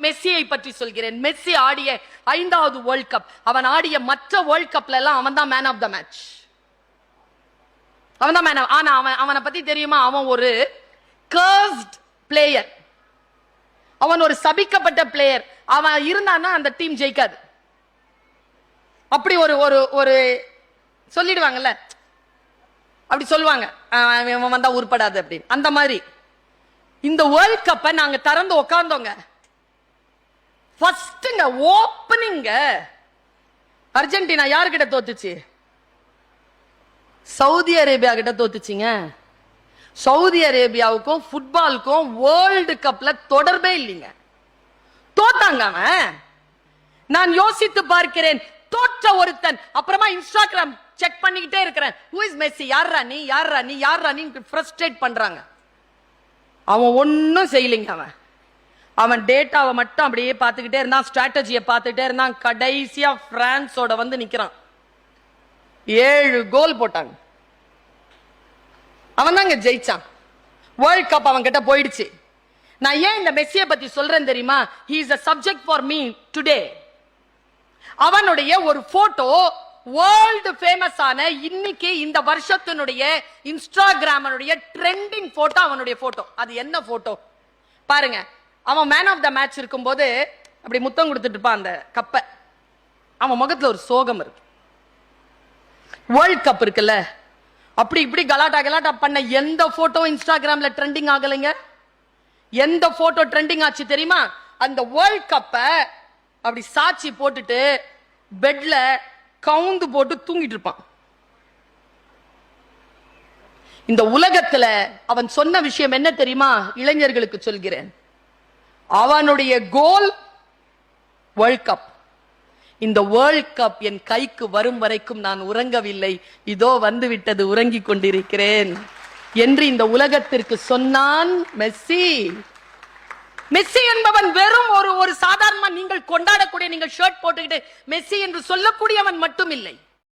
மெஸ்ஸியை பற்றி சொல்கிறேன். மெஸ்ஸி ஆடிய 5வது வேர்ல்ட் கப், அவன் ஆடிய மற்ற வேர்ல்ட் கப்ல எல்லாம் அவன் தான் மேன் ஆஃப் த மேட்ச். அவன் தான் மேன். ஆனா அவனை பத்தி தெரியுமா? அவன் ஒரு கர்ஸ்ட் பிளேயர், அவன் ஒரு சபிக்கப்பட்ட பிளேயர். அவன் இருந்தான்னா அந்த டீம் ஜெயிக்காது. அப்படி ஒரு ஒரு ஒரு சொல்லிடுவாங்கல்ல, அப்படி சொல்லுவாங்க, அவன் வந்தா உருப்படாது அப்படின்னு. அந்த மாதிரி இந்த வேர்ல்ட் கப்பை நாங்க திறந்து உட்கார்ந்தோங்க. ஃபர்ஸ்ட்ங்க ஓப்பனிங்க அர்ஜென்டினா யாருக்கிட்ட தோத்துச்சு? சவுதி அரேபியா கிட்ட தோத்துச்சுங்க. சவுதி அரேபியாவுக்கும் ஃபுட்பாலுக்கும் வேர்ல்டு கப்ல தொடர்பே இல்லைங்க. தோத்தாங்க அவன். நான் யோசித்து பார்க்கிறேன், தோற்ற ஒருத்தன் அப்புறமா இன்ஸ்டாகிராம் செக் பண்ணிக்கிட்டே இருக்கிறேன், ஹூ இஸ் மெஸ்ஸி, யாரா நீ யாரா நீ யாரா நீ ஃப்ரஸ்ட்ரேட் பண்றாங்க. அவன் ஒன்னும் செய்யலைங்க. அவன் டேட்டாவை மட்டும் அப்படியே பார்த்துக்கிட்டே இருந்தான், ஸ்ட்ராட்டஜியை பார்த்துக்கிட்டே இருந்தான். கடைசியா பிரான்ஸோட வந்து நிக்கிறான். 7 கோல் போட்டாங்க. அவன் தாங்க ஜெயிச்சான். வேர்ல்ட் கப் அவன் கிட்ட போயிடுச்சு. நான் ஏன் இந்த மெஸ்ஸியை பத்தி சொல்றேன் தெரியுமா? he is a subject for me today. அவனுடைய ஒரு போட்டோ வேர்ல்டு ஃபேமஸ் ஆன இன்னைக்கு இந்த வருஷத்தினுடைய இன்ஸ்டாகிராமனுடைய ட்ரெண்டிங் போட்டோ அவனுடைய போட்டோ. அது என்ன போட்டோ பாருங்க. அவன் மேன் ஆஃப் த மேட்ச் இருக்கும்போது அப்படி முத்தம் கொடுத்துட்டு இருப்பான் அந்த கப்பை. அவன் முகத்துல ஒரு சோகம் இருக்கு. வேர்ல்ட் கப் இருக்குல்ல, அப்படி இப்படி கலாட்டா பண்ண எந்த போட்டோ இன்ஸ்டாகிராம்ல ட்ரெண்டிங் ஆகலைங்க. எந்த போட்டோ ட்ரெண்டிங் ஆச்சு தெரியுமா? அந்த வேர்ல்ட் கப்பை அப்படி சாட்சி போட்டுட்டு பெட்ல கவுந்து போட்டு தூங்கிட்டு இருப்பான். இந்த உலகத்துல அவன் சொன்ன விஷயம் என்ன தெரியுமா? இளைஞர்களுக்கு சொல்கிறேன், அவனுடைய கோல் வேர்ல்ட் கப். இந்த வேர்ல்ட் கப் என் கைக்கு வரும் வரைக்கும் நான் உறங்கவில்லை, இதோ வந்து விட்டது, உறங்கிக் கொண்டிருக்கிறேன் என்று இந்த உலகத்திற்கு சொன்னான் மெஸ்ஸி. மெஸ்ஸி என்பவன் வெறும் ஒரு சாதாரண நீங்கள் கொண்டாடக்கூடிய, நீங்கள் ஷர்ட் போட்டுக்கிட்டு மெஸ்ஸி என்று சொல்லக்கூடியவன் மட்டும் இல்லை.